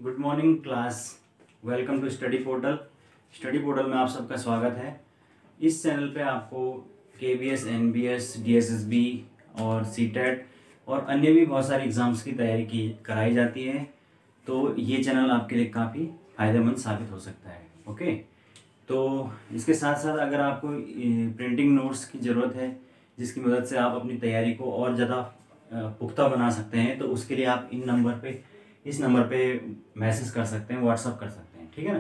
Good morning class. Welcome to study portal. Study portal में आप सबका स्वागत है। इस चैनल पे आपको केबीएस, एनबीएस, डीएसएसबी और सीटेट और अन्य भी बहुत सारे एग्ज़ाम्स की तैयारी कराई जाती है। तो ये चैनल आपके लिए काफ़ी फ़ायदेमंद साबित हो सकता है। ओके, तो इसके साथ साथ अगर आपको प्रिंटिंग नोट्स की ज़रूरत है जिसकी मदद से आप अपनी तैयारी को और ज़्यादा पुख्ता बना सकते हैं, तो उसके लिए आप इस नंबर पे मैसेज कर सकते हैं, व्हाट्सअप कर सकते हैं। ठीक है ना।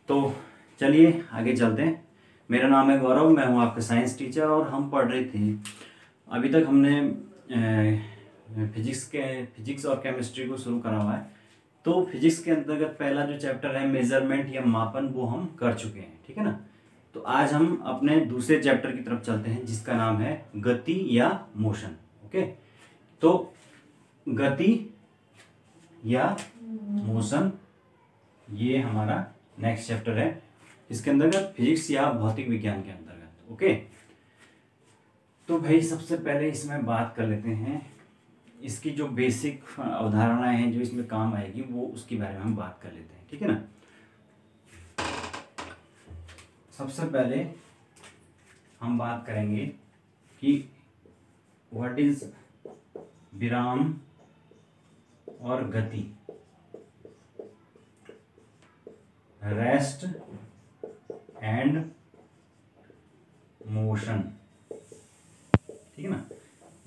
तो चलिए आगे चलते हैं। मेरा नाम है गौरव, मैं हूँ आपका साइंस टीचर और हम पढ़ रहे थे। अभी तक हमने फिजिक्स और केमिस्ट्री को शुरू करा हुआ है। तो फिजिक्स के अंतर्गत पहला जो चैप्टर है मेजरमेंट या मापन, वो हम कर चुके हैं। ठीक है ना। तो आज हम अपने दूसरे चैप्टर की तरफ चलते हैं जिसका नाम है गति या मोशन। ओके, तो गति या मोशन ये हमारा नेक्स्ट चैप्टर है इसके अंतर्गत, फिजिक्स या भौतिक विज्ञान के अंतर्गत। ओके, तो भाई सबसे पहले इसमें बात कर लेते हैं इसकी जो बेसिक अवधारणाएं हैं जो इसमें काम आएगी, वो उसके बारे में हम बात कर लेते हैं। ठीक है ना। सबसे पहले हम बात करेंगे कि व्हाट इज विराम और गति, रेस्ट एंड मोशन। ठीक है ना।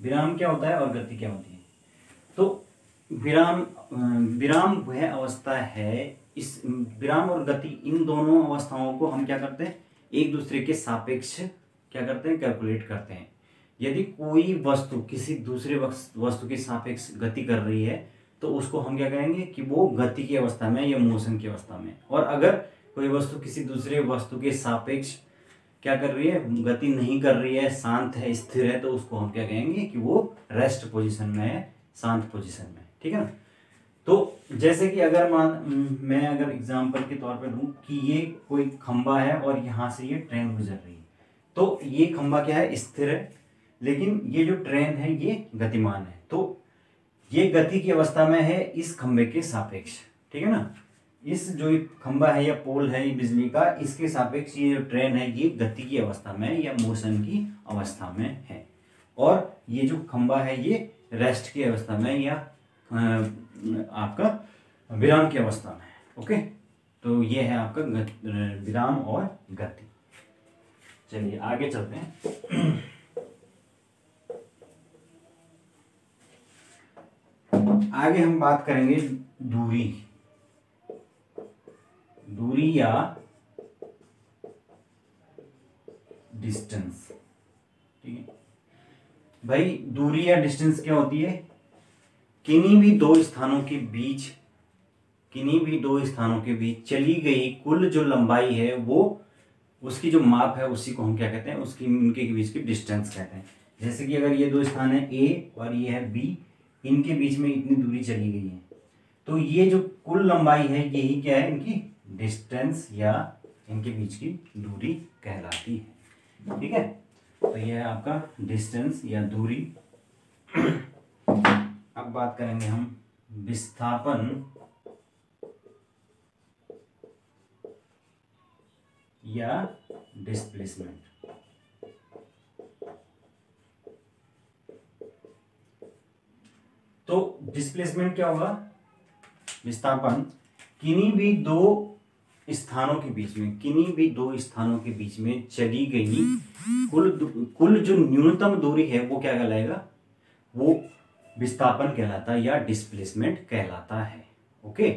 विराम क्या होता है और गति क्या होती है। तो विराम वह अवस्था है, इस विराम और गति इन दोनों अवस्थाओं को हम क्या करते हैं, एक दूसरे के सापेक्ष क्या करते हैं, कैलकुलेट करते हैं। यदि कोई वस्तु किसी दूसरे वस्तु के सापेक्ष गति कर रही है तो उसको हम क्या कहेंगे कि वो गति की अवस्था में या मोशन की अवस्था में। और अगर कोई वस्तु किसी दूसरे वस्तु के सापेक्ष क्या कर रही है, गति नहीं कर रही है, शांत है, स्थिर है, तो उसको हम क्या कहेंगे कि वो रेस्ट पोजीशन में है, शांत पोजीशन में। ठीक है ना। तो जैसे कि अगर मैं अगर एग्जांपल के तौर पर लूं कि ये कोई खंबा है और यहाँ से ये ट्रेन गुजर रही है, तो ये खंबा क्या है, स्थिर है, लेकिन ये जो ट्रेन है ये गतिमान है। तो ये गति की अवस्था में है इस खंबे के सापेक्ष। ठीक है ना। इस जो खंबा है या पोल है ये बिजली का, इसके सापेक्ष ये जो ट्रेन है ये गति की अवस्था में या मोशन की अवस्था में है। और ये जो खंबा है ये रेस्ट की अवस्था में या आपका विराम की अवस्था में। ओके, तो ये है आपका विराम और गति। चलिए आगे चलते हैं। आगे हम बात करेंगे दूरी या डिस्टेंस। ठीक है भाई, दूरी या डिस्टेंस क्या होती है, किन्हीं भी दो स्थानों के बीच चली गई कुल जो लंबाई है, वो उसकी जो माप है उसी को हम क्या कहते हैं, उसकी उनके के बीच की डिस्टेंस कहते हैं। जैसे कि अगर ये दो स्थान है ए और ये है बी, इनके बीच में इतनी दूरी चली गई है, तो ये जो कुल लंबाई है यही क्या है, इनकी डिस्टेंस या इनके बीच की दूरी कहलाती है। ठीक है, तो यह है आपका डिस्टेंस या दूरी। अब बात करेंगे हम विस्थापन या डिस्प्लेसमेंट। तो डिस्प्लेसमेंट क्या होगा, विस्थापन किन्हीं भी दो स्थानों के बीच में चली गई कुल जो न्यूनतम दूरी है वो क्या कहलाएगा, वो विस्थापन कहलाता है या डिस्प्लेसमेंट कहलाता है। ओके,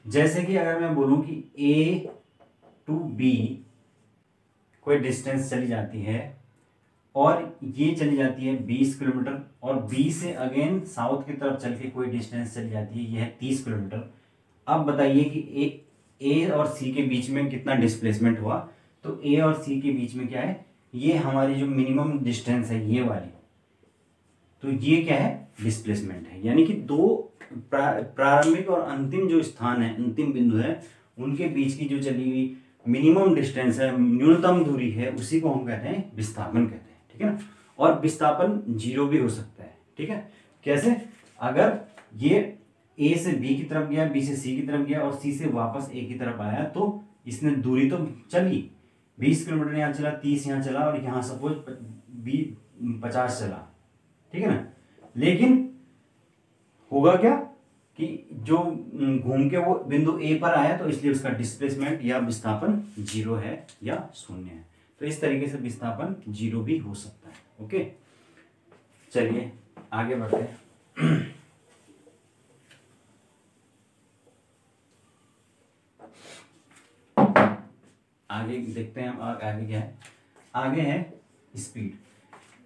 जैसे कि अगर मैं बोलूं कि A to B कोई डिस्टेंस चली जाती है और ये चली जाती है 20 किलोमीटर, और B से अगेन साउथ की तरफ चल के कोई डिस्टेंस चली जाती है, ये है 30 किलोमीटर। अब बताइए कि A और C के बीच में कितना डिस्प्लेसमेंट हुआ। तो A और C के बीच में क्या है, ये हमारी जो मिनिमम डिस्टेंस है ये वाली, तो ये क्या है, डिस्प्लेसमेंट है। यानी कि दो प्रारंभिक और अंतिम जो स्थान है, अंतिम बिंदु है, उनके बीच की जो चली हुई मिनिमम डिस्टेंस है, न्यूनतम दूरी है, उसी को हम कहते हैं विस्थापन कहते हैं। ठीक है ना। और विस्थापन जीरो भी हो सकता है। ठीक है, कैसे, अगर ये ए से बी की तरफ गया, बी से सी की तरफ गया और सी से वापस ए की तरफ आया, तो इसने दूरी तो चली, 20 किलोमीटर यहाँ चला, 30 यहाँ चला और यहाँ सपोज 50 चला, ठीक है ना। लेकिन होगा क्या कि जो घूम के वो बिंदु ए पर आया, तो इसलिए उसका डिस्प्लेसमेंट या विस्थापन 0 है या 0 है। तो इस तरीके से विस्थापन 0 भी हो सकता है। ओके, चलिए आगे बढ़ते हैं। आगे देखते हैं हम आगे क्या है। आगे है स्पीड।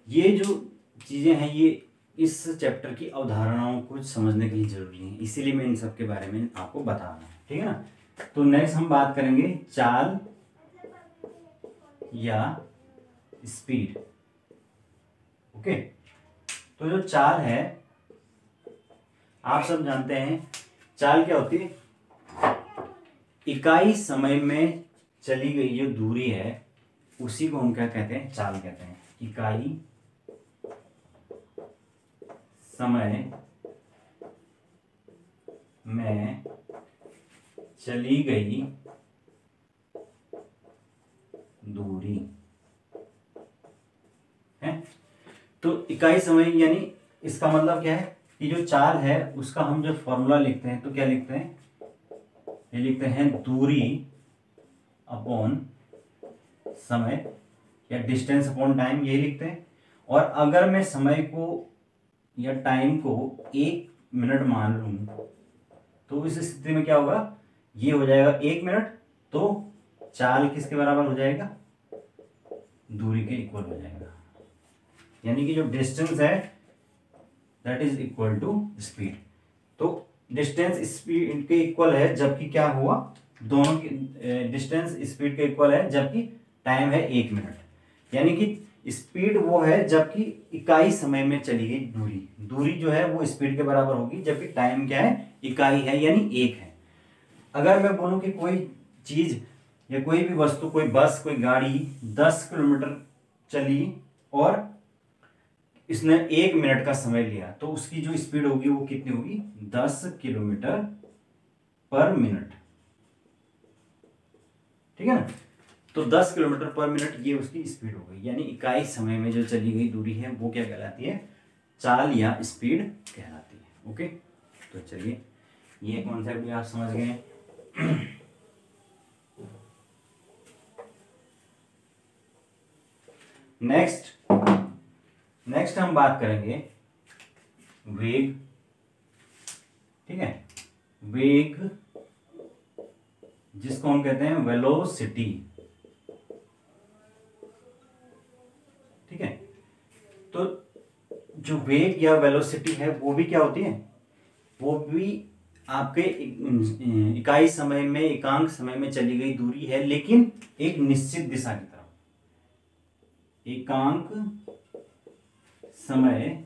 ये जो चीजें हैं ये इस चैप्टर की अवधारणाओं को समझने के लिए जरूरी है, इसीलिए मैं इन सब के बारे में आपको बता रहा हूँ, ठीक है ना। तो नेक्स्ट हम बात करेंगे चाल या स्पीड। ओके, तो जो चाल है आप सब जानते हैं, चाल क्या होती है, इकाई समय में चली गई जो दूरी है उसी को हम क्या कहते हैं, चाल कहते हैं। इकाई समय में चली गई दूरी है। तो इकाई समय यानी इसका मतलब क्या है कि जो चाल है उसका हम जब फॉर्मूला लिखते हैं तो क्या लिखते हैं, ये लिखते हैं दूरी अपॉन समय या डिस्टेंस अपॉन टाइम, ये लिखते हैं। और अगर मैं समय को या टाइम को 1 मिनट मान लूं तो इस स्थिति में क्या होगा, ये हो जाएगा 1 मिनट, तो चाल किसके बराबर हो जाएगा, दूरी के इक्वल हो जाएगा। यानी कि जो डिस्टेंस है that is equal to speed. तो डिस्टेंस स्पीड के इक्वल है जबकि क्या हुआ, दोनों की डिस्टेंस स्पीड के इक्वल है जबकि टाइम है 1 मिनट। यानी कि स्पीड वो है जबकि इकाई समय में चली गई दूरी, दूरी जो है वो स्पीड के बराबर होगी, जबकि टाइम क्या है, इकाई है यानी 1 है। अगर मैं बोलूं कि कोई चीज या कोई भी वस्तु, कोई बस, कोई गाड़ी 10 किलोमीटर चली और इसने 1 मिनट का समय लिया, तो उसकी जो स्पीड होगी वो कितनी होगी, 10 किलोमीटर पर मिनट, ठीक है ना। तो 10 किलोमीटर पर मिनट ये उसकी स्पीड हो गई, यानी इकाई समय में जो चली गई दूरी है वो क्या कहलाती है, चाल या स्पीड कहलाती है। ओके, तो चलिए ये कॉन्सेप्ट भी आप समझ गए। नेक्स्ट हम बात करेंगे वेग, ठीक है। वेग जिसको हम कहते हैं वेलोसिटी, ठीक है। तो जो वेग या वेलोसिटी है वो भी क्या होती है, वो भी आपके इकाई समय में, एकांक समय में चली गई दूरी है, लेकिन एक निश्चित दिशा की तरफ। एकांक समय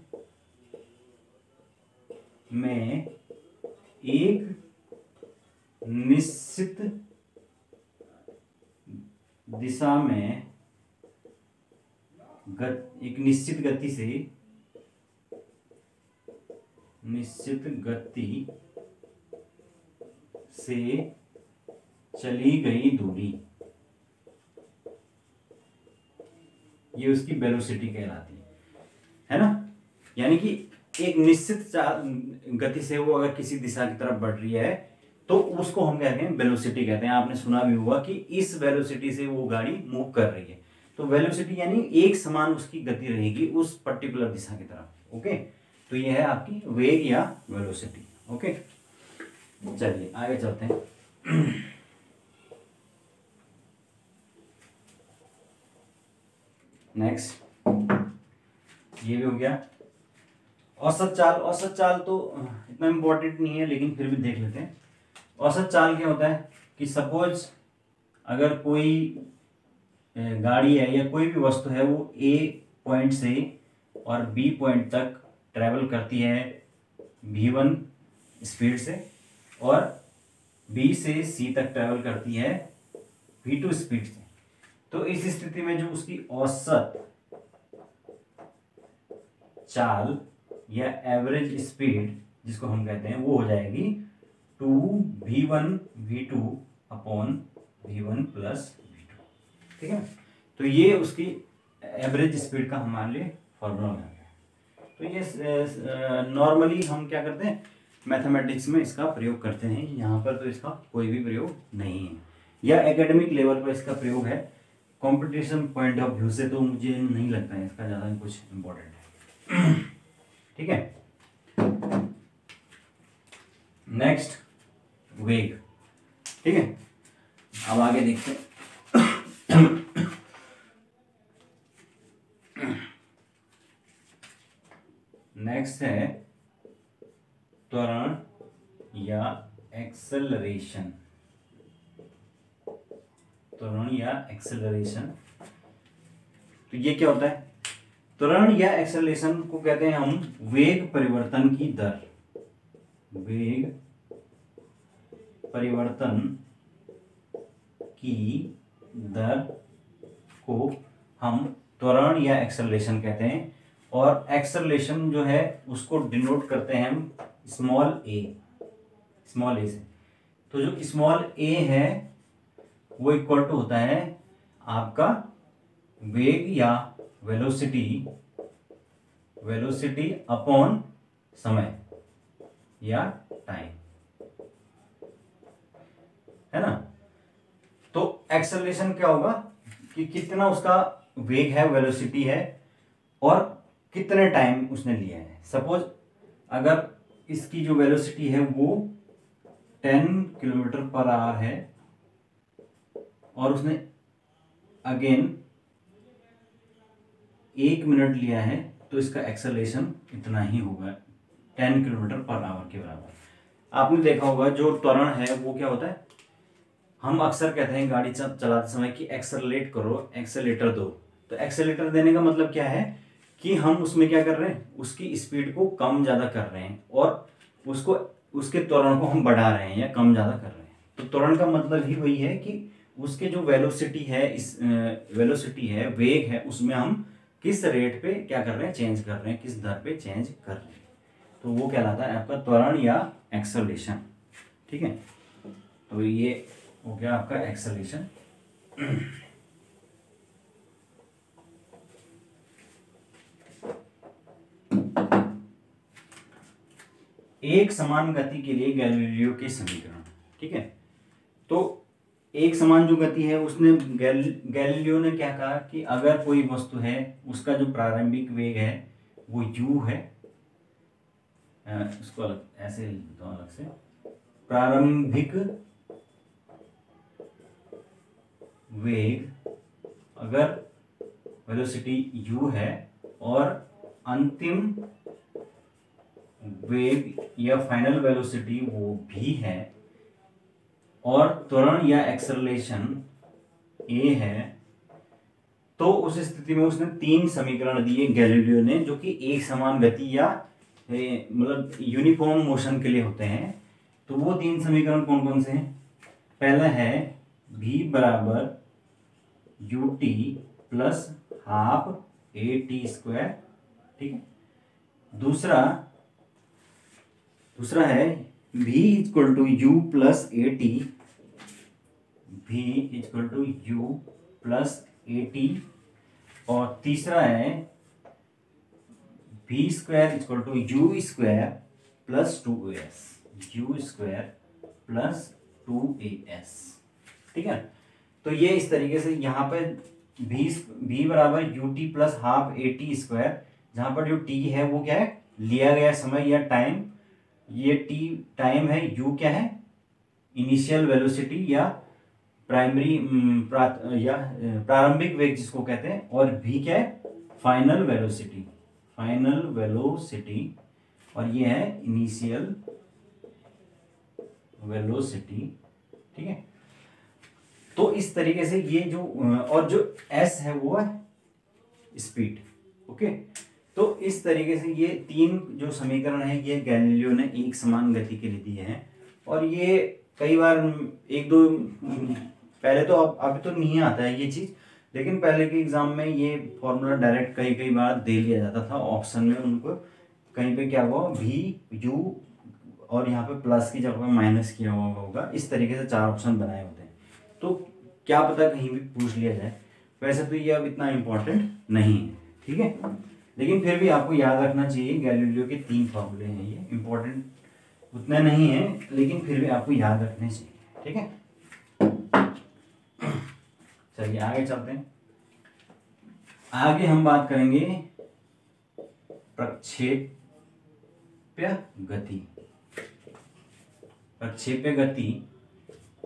में एक निश्चित दिशा में एक निश्चित गति से चली गई दूरी, ये उसकी वेलोसिटी कहलाती है ना। यानी कि एक निश्चित गति से वो अगर किसी दिशा की तरफ बढ़ रही है तो उसको हम कहते हैं वेलोसिटी कहते हैं। आपने सुना भी होगा कि इस वेलोसिटी से वो गाड़ी मूव कर रही है, तो वेलोसिटी यानी एक समान उसकी गति रहेगी उस पर्टिकुलर दिशा की तरफ। ओके, तो ये है आपकी वेग या वेलोसिटी। ओके, चलिए आगे चलते हैं। नेक्स्ट ये भी हो गया। औसत चाल तो इतना इंपॉर्टेंट नहीं है, लेकिन फिर भी देख लेते हैं। औसत चाल क्या होता है कि सपोज अगर कोई गाड़ी है या कोई भी वस्तु है वो ए पॉइंट से और बी पॉइंट तक ट्रेवल करती है v1 स्पीड से, और बी से सी तक ट्रेवल करती है v2 स्पीड से, तो इस स्थिति में जो उसकी औसत चाल या एवरेज स्पीड जिसको हम कहते हैं वो हो जाएगी 2v1v2 upon v1 plus v2। ठीक है, तो ये उसकी एवरेज स्पीड का हमारे लिए फॉर्मूला हो गया। तो ये नॉर्मली हम क्या करते हैं मैथमेटिक्स में इसका प्रयोग करते हैं, यहाँ पर तो इसका कोई भी प्रयोग नहीं है, या एकेडमिक लेवल पर इसका प्रयोग है। कंपटीशन पॉइंट ऑफ व्यू से तो मुझे नहीं लगता है इसका ज़्यादा कुछ इम्पोर्टेंट है। ठीक है, नेक्स्ट वेग। ठीक है, अब आगे देखते हैं। नेक्स्ट है त्वरण या एक्सेलरेशन। त्वरण या एक्सेलरेशन, तो ये क्या होता है? त्वरण या एक्सेलरेशन को कहते हैं हम वेग परिवर्तन की दर। वेग परिवर्तन की दर को हम त्वरण या एक्सेलरेशन कहते हैं, और एक्सेलरेशन जो है उसको डिनोट करते हैं हम स्मॉल ए से। तो जो स्मॉल ए है वो इक्वल टू होता है आपका वेग या वेलोसिटी अपॉन समय या टाइम, है ना। तो एक्सेलरेशन क्या होगा कि कितना उसका वेग है, वेलोसिटी है, और कितने टाइम उसने लिया है। सपोज अगर इसकी जो वेलोसिटी है वो 10 किलोमीटर पर आवर है और उसने अगेन 1 मिनट लिया है, तो इसका एक्सेलरेशन इतना ही होगा, 10 किलोमीटर पर आवर के बराबर। आपने देखा होगा जो त्वरण है वो क्या होता है, हम अक्सर कहते हैं गाड़ी चलाते समय कि एक्सेलरेट करो, एक्सेलेटर दो। तो एक्सेलेटर देने का मतलब क्या है कि हम उसमें क्या कर रहे हैं, उसकी स्पीड को कम ज़्यादा कर रहे हैं और उसके त्वरण को हम बढ़ा रहे हैं या कम ज़्यादा कर रहे हैं। तो त्वरण का मतलब ही वही है कि उसके जो वेलोसिटी है, वेग है, उसमें हम किस रेट पे क्या कर रहे हैं, चेंज कर रहे हैं, किस दर पे चेंज कर रहे हैं। तो वो कहलाता है आपका त्वरण या एक्सेलरेशन। ठीक है, तो ये हो गया आपका एक्सेलरेशन। एक समान गति के लिए गैलीलियो के समीकरण। ठीक है, तो एक समान जो गति है उसने गैलीलियो ने क्या कहा कि अगर कोई वस्तु है उसका जो प्रारंभिक वेग है वो u है, इसको अलग ऐसे लिखता हूं अलग से, प्रारंभिक वेग अगर वेलोसिटी u है और अंतिम वेग या फाइनल वेलोसिटी वो v है और त्वरण या एक्सेलरेशन a है, तो उस स्थिति में उसने 3 समीकरण दिए गैलीलियो ने, जो कि एक समान गति या मतलब यूनिफॉर्म मोशन के लिए होते हैं। तो वो 3 समीकरण कौन कौन से हैं? पहला है v बराबर ut प्लस हाफ at²। ठीक है, दूसरा है v equal to u plus at, v equal to u plus at, और तीसरा है v square equal to u square plus 2as, u square plus 2as। ठीक है, तो ये इस तरीके से यहाँ पे v बराबर ut प्लस हाफ at², जहाँ पर जो t है वो क्या है, लिया गया समय या टाइम, ये t टाइम है, u क्या है, इनिशियल वेलोसिटी या प्रारंभिक वेग जिसको कहते हैं, और v क्या है, फाइनल वेलोसिटी, और ये है इनिशियल वेलोसिटी। ठीक है, तो इस तरीके से ये जो और जो s है वो है स्पीड। ओके, तो इस तरीके से ये 3 जो समीकरण है ये गैलीलियो ने एक समान गति के लिए दिए हैं, और ये कई बार एक दो पहले तो अभी तो नहीं आता है ये चीज, लेकिन पहले के एग्जाम में ये फॉर्मूला डायरेक्ट कई बार दे लिया जाता था ऑप्शन में उनको, कहीं पे क्या हुआ भी यू और यहाँ पे प्लस की जगह पे माइनस किया हुआ होगा। इस तरीके से 4 ऑप्शन बनाए होते हैं। तो क्या पता कहीं भी पूछ लिया जाए। वैसे तो ये अब इतना इम्पोर्टेंट नहीं है, ठीक है, लेकिन फिर भी आपको याद रखना चाहिए। गैलीलियो के 3 फॉर्मूले हैं, ये इम्पोर्टेंट उतना नहीं है लेकिन फिर भी आपको याद रखने चाहिए, ठीक है। चलिए आगे चलते हैं। आगे हम बात करेंगे प्रक्षेप्य गति। प्रक्षेप्य गति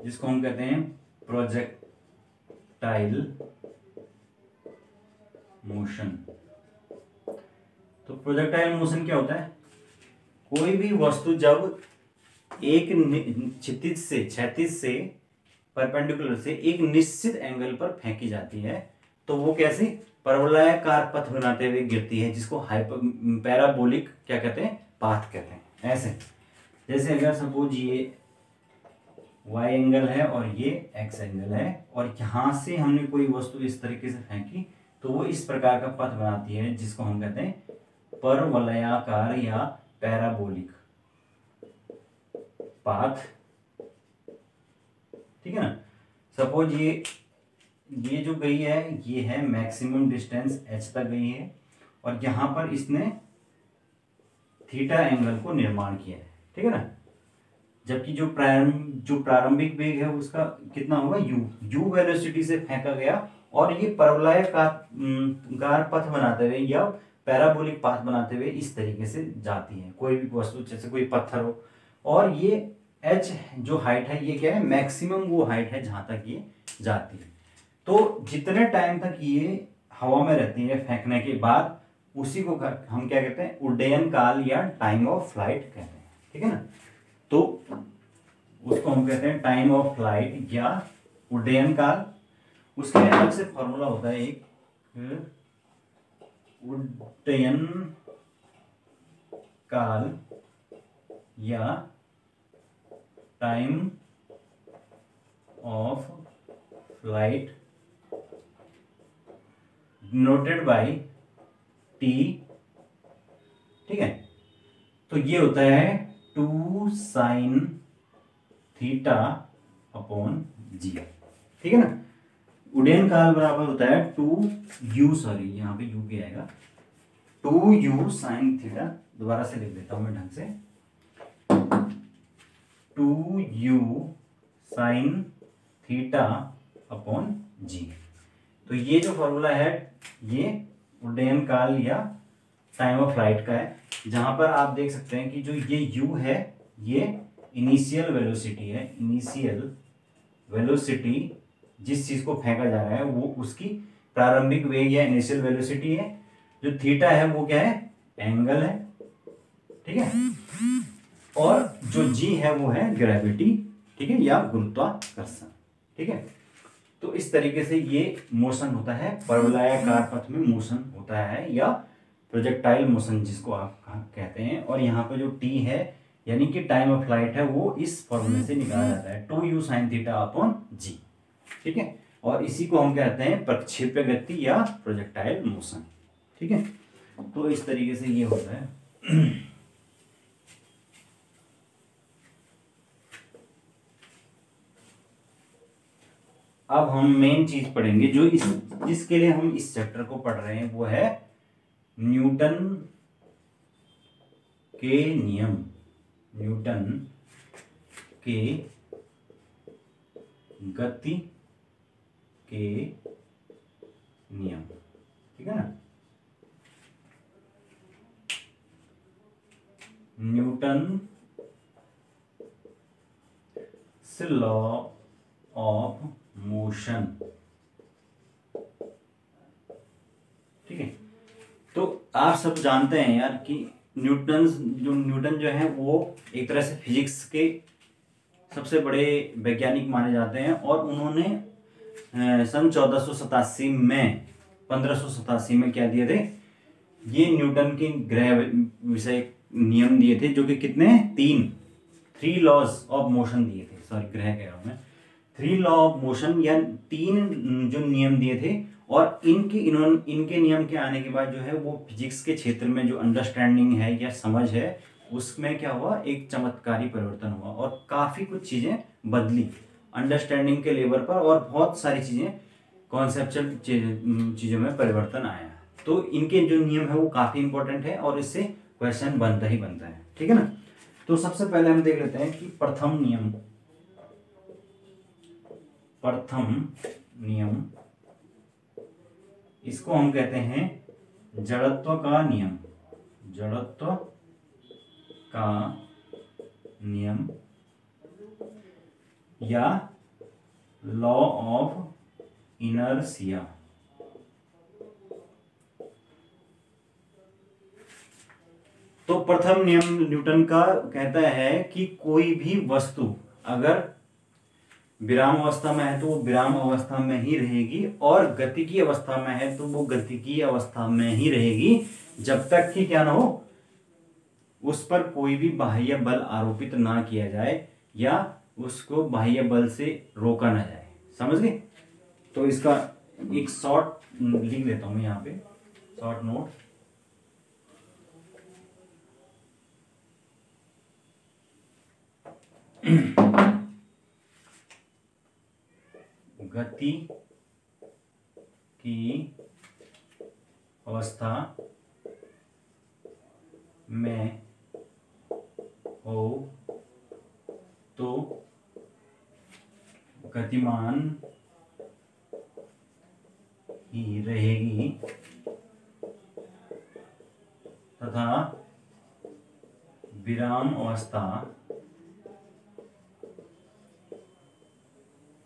जिसको हम कहते हैं प्रोजेक्टाइल मोशन। तो प्रोजेक्टाइल मोशन क्या होता है? कोई भी वस्तु जब एक क्षैतिज से परपेंडिकुलर से एक निश्चित एंगल पर फेंकी जाती है तो वो कैसे परवलयाकार पथ बनाते हुए गिरती है, जिसको पैराबोलिक क्या कहते हैं, पाथ कहते हैं। ऐसे जैसे अगर सपोज ये y एंगल है और ये x एंगल है और यहां से हमने कोई वस्तु इस तरीके से फेंकी तो वो इस प्रकार का पथ बनाती है जिसको हम कहते हैं परवलयाकार या पैराबोलिक पाथ, ठीक है ना। सपोज ये जो गई है ये है मैक्सिमम डिस्टेंस h तक गई है और यहां पर इसने थीटा एंगल को निर्माण किया है, ठीक है ना। जबकि जो प्रारंभिक वेग है उसका कितना होगा, u वेलोसिटी से फेंका गया और ये परवलयाकार पथ बनाते हुए या पैराबोलिक पाथ बनाते हुए इस तरीके से जाती है कोई भी वस्तु, जैसे कोई पत्थर हो। और ये h जो हाइट है ये क्या है, मैक्सिमम वो हाइट है जहां तक ये जाती है। तो जितने टाइम तक ये हवा में रहती है फेंकने के बाद उसी को हम क्या कहते हैं, उड्डयन काल या टाइम ऑफ फ्लाइट कहते हैं, ठीक है ना। तो उसको हम कहते हैं टाइम ऑफ फ्लाइट या उड्डयन काल। उसके लिए अलग से फॉर्मूला होता है एक, उड्डयन काल या time of flight noted bye T, ठीक है। तो ये होता है 2 sin थीटा अपॉन जी, ठीक है ना। उड्डयन काल बराबर होता है 2u, सॉरी यहाँ पे u भी आएगा, 2u sin थीटा। दोबारा से लिख देता हूं मैं ढंग से, 2u sin थीटा अपॉन जी। तो ये जो फॉर्मूला है ये उड्डयन काल या टाइम ऑफ फ्लाइट का है, जहां पर आप देख सकते हैं कि जो ये u है ये इनिशियल वेलोसिटी है। इनिशियल वेलोसिटी जिस चीज को फेंका जा रहा है वो उसकी प्रारंभिक वेग या इनिशियल वेलोसिटी है। जो थीटा है वो क्या है, एंगल है, ठीक है। और जो g है वो है ग्रेविटी, ठीक है, या गुरुत्वाकर्षण, ठीक है। तो इस तरीके से ये मोशन होता है, परवलयाकार पथ में मोशन होता है या प्रोजेक्टाइल मोशन जिसको आप कहते हैं। और यहाँ पे जो t है यानी कि टाइम ऑफ फ्लाइट है वो इस फॉर्मूले से निकाला जाता है 2u sin theta upon g, ठीक है। और इसी को हम कहते हैं प्रक्षेप्य गति या प्रोजेक्टाइल मोशन, ठीक है। तो इस तरीके से ये होता है। अब हम मेन चीज पढ़ेंगे जो जिसके लिए हम इस चैप्टर को पढ़ रहे हैं वो है न्यूटन के नियम। न्यूटन के गति के नियम, ठीक है ना। न्यूटन से लॉ ऑफ मोशन, ठीक है। तो आप सब जानते हैं यार कि न्यूटन जो है वो एक तरह से फिजिक्स के सबसे बड़े वैज्ञानिक माने जाते हैं। और उन्होंने सन 1487 में 1587 में क्या दिए थे, ये न्यूटन के ग्रह विषय नियम दिए थे, जो कि कितने 3 लॉज ऑफ मोशन दिए थे। सॉरी ग्रह कह रहा हूं मैं, 3 लॉ ऑफ मोशन या 3 जो नियम दिए थे। और इनके नियम के आने के बाद जो है वो फिजिक्स के क्षेत्र में जो अंडरस्टैंडिंग है या समझ है उसमें क्या हुआ, एक चमत्कारी परिवर्तन हुआ और काफ़ी कुछ चीज़ें बदली अंडरस्टैंडिंग के लेवल पर, और बहुत सारी चीज़ें कॉन्सेप्चुअल चीज़ों में परिवर्तन आया। तो इनके जो नियम है वो काफ़ी इंपॉर्टेंट है और इससे क्वेश्चन बनता ही बनता है, ठीक है ना। तो सबसे पहले हम देख लेते हैं कि प्रथम नियम इसको हम कहते हैं जड़त्व का नियम या लॉ ऑफ इनर्शिया। तो प्रथम नियम न्यूटन का कहता है कि कोई भी वस्तु अगर विराम अवस्था में है तो वो विराम अवस्था में ही रहेगी, और गतिकी अवस्था में है तो वो गतिकी अवस्था में ही रहेगी, जब तक कि क्या ना हो, उस पर कोई भी बाह्य बल आरोपित ना किया जाए या उसको बाह्य बल से रोका ना जाए। समझ गए। तो इसका एक शॉर्ट लिख देता हूं यहाँ पे, शॉर्ट नोट। गति की अवस्था में हो तो गतिमान ही रहेगी तथा विराम अवस्था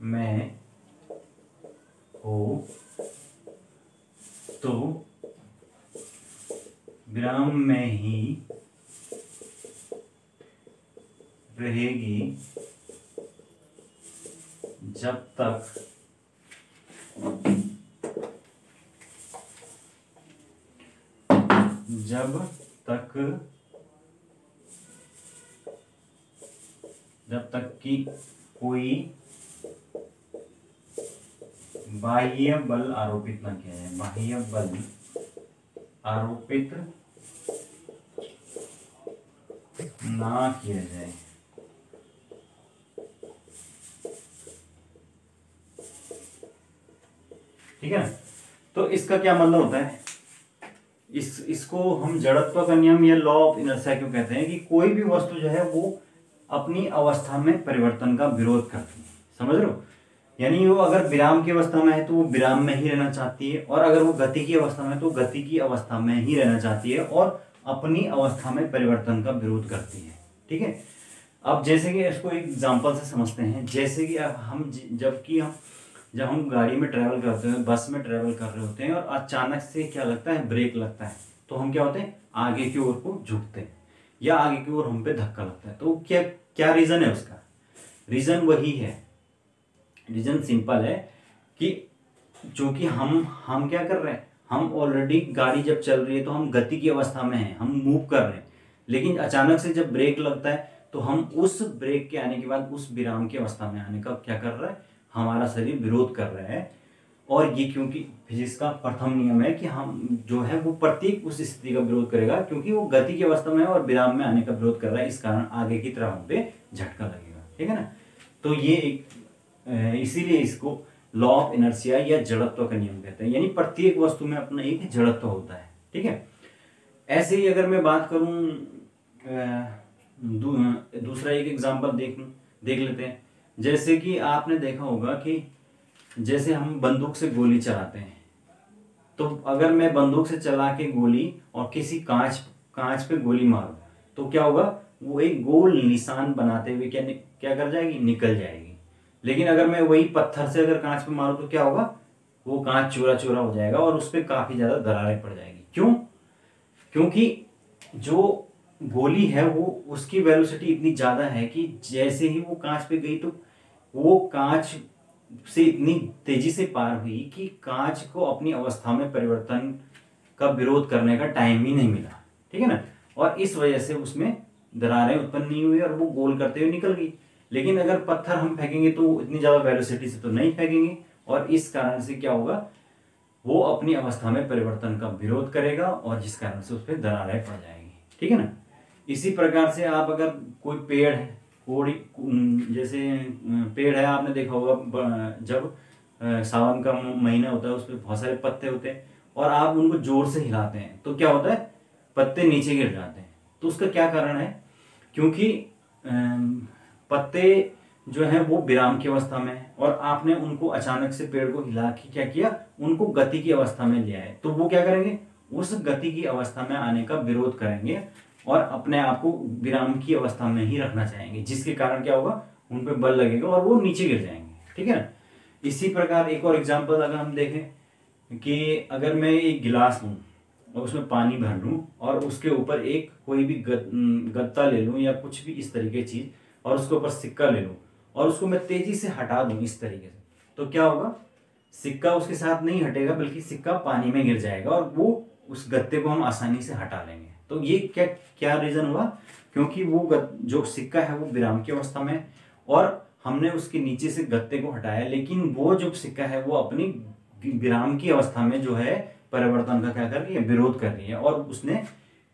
में हो तो विराम में ही रहेगी जब तक कि कोई बाह्य बल आरोपित ना किया जाए, बाह्य बल आरोपित ना किया जाए। ठीक है ना। तो इसका क्या मतलब होता है, इसको हम जड़त्व का नियम या लॉ ऑफ इनर्शिया क्यों कहते हैं कि कोई भी वस्तु जो है वो अपनी अवस्था में परिवर्तन का विरोध करती है। समझ रहे हो। यानी वो अगर विराम की अवस्था में है तो वो विराम में ही रहना चाहती है, और अगर वो गति की अवस्था में है तो गति की अवस्था में ही रहना चाहती है और अपनी अवस्था में परिवर्तन का विरोध करती है। ठीक है। अब जैसे कि इसको एक एग्जांपल से समझते हैं। जैसे कि जब हम गाड़ी में ट्रेवल करते हैं, बस में ट्रेवल कर रहे होते हैं और अचानक से क्या लगता है, ब्रेक लगता है, तो हम क्या होते हैं, आगे की ओर को झुकते हैं या आगे की ओर हम पे धक्का लगता है। तो क्या क्या रीजन है उसका? रीजन वही है, रीजन सिंपल है कि जो कि हम क्या कर रहे हैं, हम ऑलरेडी गाड़ी जब चल रही है तो हम गति की अवस्था में हैं, हम मूव कर रहे हैं, लेकिन अचानक से जब ब्रेक लगता है तो हम उस ब्रेक के आने के बाद उस विराम की अवस्था में आने का क्या कर रहा है, हमारा शरीर विरोध कर रहा है। और ये क्योंकि फिजिक्स का प्रथम नियम है कि हम जो है वो प्रत्येक उस स्थिति का विरोध करेगा, क्योंकि वो गति की अवस्था में है और विराम में आने का विरोध कर रहा है, इस कारण आगे की तरफ हम पे झटका लगेगा। ठीक है ना। तो ये एक इसीलिए इसको लॉ ऑफ इनर्शिया या जड़त्व का नियम कहते हैं, यानी प्रत्येक वस्तु में अपना एक जड़त्व होता है। ठीक है। ऐसे ही अगर मैं बात करूं, दूसरा एक एग्जांपल देख लेते हैं। जैसे कि आपने देखा होगा कि जैसे हम बंदूक से गोली चलाते हैं, तो अगर मैं बंदूक से चला के गोली और किसी कांच पे गोली मारूं तो क्या होगा, वो एक गोल निशान बनाते हुए क्या कर जाएगी, निकल जाएगी। लेकिन अगर मैं वही पत्थर से अगर कांच पे मारूं तो क्या होगा, वो कांच चूरा चूरा हो जाएगा और उस पर काफी ज्यादा दरारें पड़ जाएगी। क्यों? क्योंकि जो गोली है वो उसकी वेलोसिटी इतनी ज्यादा है कि जैसे ही वो कांच पे गई तो वो कांच से इतनी तेजी से पार हुई कि कांच को अपनी अवस्था में परिवर्तन का विरोध करने का टाइम ही नहीं मिला। ठीक है ना। और इस वजह से उसमें दरारें उत्पन्न नहीं हुई और वो गोल करते हुए निकल गई। लेकिन अगर पत्थर हम फेंकेंगे तो इतनी ज्यादा वेलोसिटी से तो नहीं फेंकेंगे, और इस कारण से क्या होगा, वो अपनी अवस्था में परिवर्तन का विरोध करेगा और जिस कारण से उस पर दरारें पड़ जाएंगी। ठीक है ना। इसी प्रकार से आप अगर कोई पेड़ है, कोई जैसे पेड़ है, आपने देखा होगा जब सावन का महीना होता है उस पर बहुत सारे पत्ते होते हैं और आप उनको जोर से हिलाते हैं तो क्या होता है, पत्ते नीचे गिर जाते हैं। तो उसका क्या कारण है, क्योंकि पत्ते जो है वो विराम की अवस्था में है और आपने उनको अचानक से पेड़ को हिला के क्या किया, उनको गति की अवस्था में ले आए। तो वो क्या करेंगे, उस गति की अवस्था में आने का विरोध करेंगे और अपने आप को विराम की अवस्था में ही रखना चाहेंगे, जिसके कारण क्या होगा, उन पे बल लगेगा और वो नीचे गिर जाएंगे। ठीक है ना। इसी प्रकार एक और एग्जाम्पल अगर हम देखें कि अगर मैं एक गिलास लूँ और उसमें पानी भर लूँ और उसके ऊपर एक कोई भी गत्ता ले लूँ या कुछ भी इस तरीके चीज और उसके ऊपर सिक्का ले लूँ और उसको मैं तेजी से हटा दूँ इस तरीके से, तो क्या होगा, सिक्का उसके साथ नहीं हटेगा बल्कि सिक्का पानी में गिर जाएगा और वो उस गत्ते को हम आसानी से हटा लेंगे। तो ये क्या क्या रीजन हुआ, क्योंकि वो जो सिक्का है वो विराम की अवस्था में और हमने उसके नीचे से गत्ते को हटाया, लेकिन वो जो सिक्का है वो अपनी विराम की अवस्था में जो है परिवर्तन का क्या कर रही है, विरोध कर रही है और उसने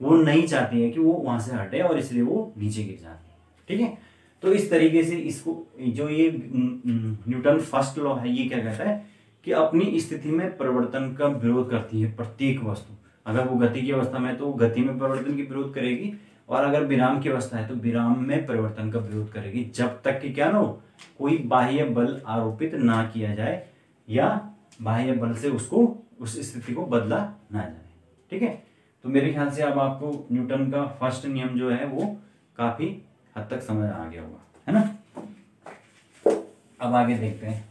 वो नहीं चाहती है कि वो वहां से हटे और इसलिए वो नीचे गिर जाती है। ठीक है। तो इस तरीके से इसको जो ये न्यूटन फर्स्ट लॉ है ये क्या कहता है कि अपनी स्थिति में परिवर्तन का विरोध करती है प्रत्येक वस्तु। अगर वो गति की अवस्था में है तो वो गति में परिवर्तन की विरोध करेगी और अगर विराम की अवस्था है तो विराम में परिवर्तन का विरोध करेगी, जब तक कि क्या ना हो, कोई बाह्य बल आरोपित ना किया जाए या बाह्य बल से उसको उस स्थिति को बदला ना जाए। ठीक है। तो मेरे ख्याल से अब आपको न्यूटन का फर्स्ट नियम जो है वो काफी हद तक समझ आ गया होगा, है ना। अब आगे देखते हैं।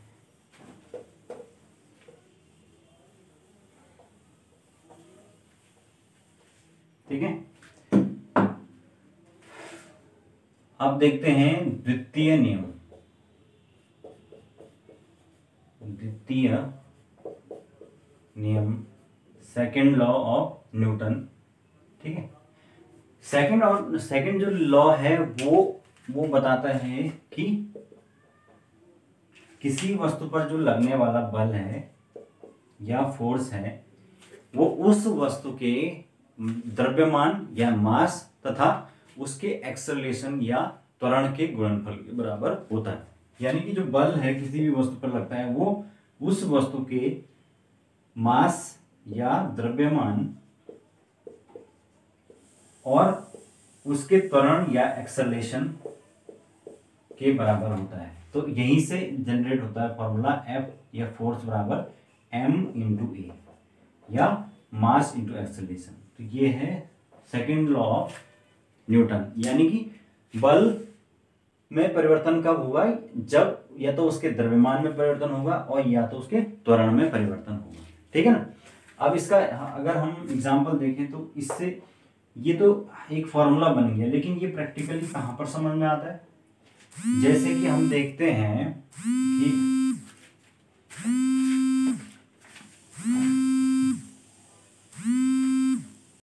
ठीक है। अब देखते हैं द्वितीय नियम, द्वितीय नियम, सेकंड लॉ ऑफ न्यूटन। ठीक है। सेकंड जो लॉ है वो बताता है कि किसी वस्तु पर जो लगने वाला बल है या फोर्स है वो उस वस्तु के द्रव्यमान या मास तथा उसके एक्सेलरेशन या त्वरण के गुणनफल के बराबर होता है। यानी कि जो बल है किसी भी वस्तु पर लगता है वो उस वस्तु के मास या द्रव्यमान और उसके त्वरण या एक्सेलरेशन के बराबर होता है। तो यहीं से जनरेट होता है फॉर्मूला F या फोर्स बराबर m इंटू ए या मास इंटू एक्सेलरेशन। तो ये है सेकंड लॉ ऑफ न्यूटन। यानी कि बल में परिवर्तन कब होगा, जब या तो उसके द्रव्यमान में परिवर्तन होगा और या तो उसके त्वरण में परिवर्तन होगा। ठीक है ना। अब इसका अगर हम एग्जांपल देखें तो इससे ये तो एक फॉर्मूला बन गया, लेकिन ये प्रैक्टिकली कहां पर समझ में आता है, जैसे कि हम देखते हैं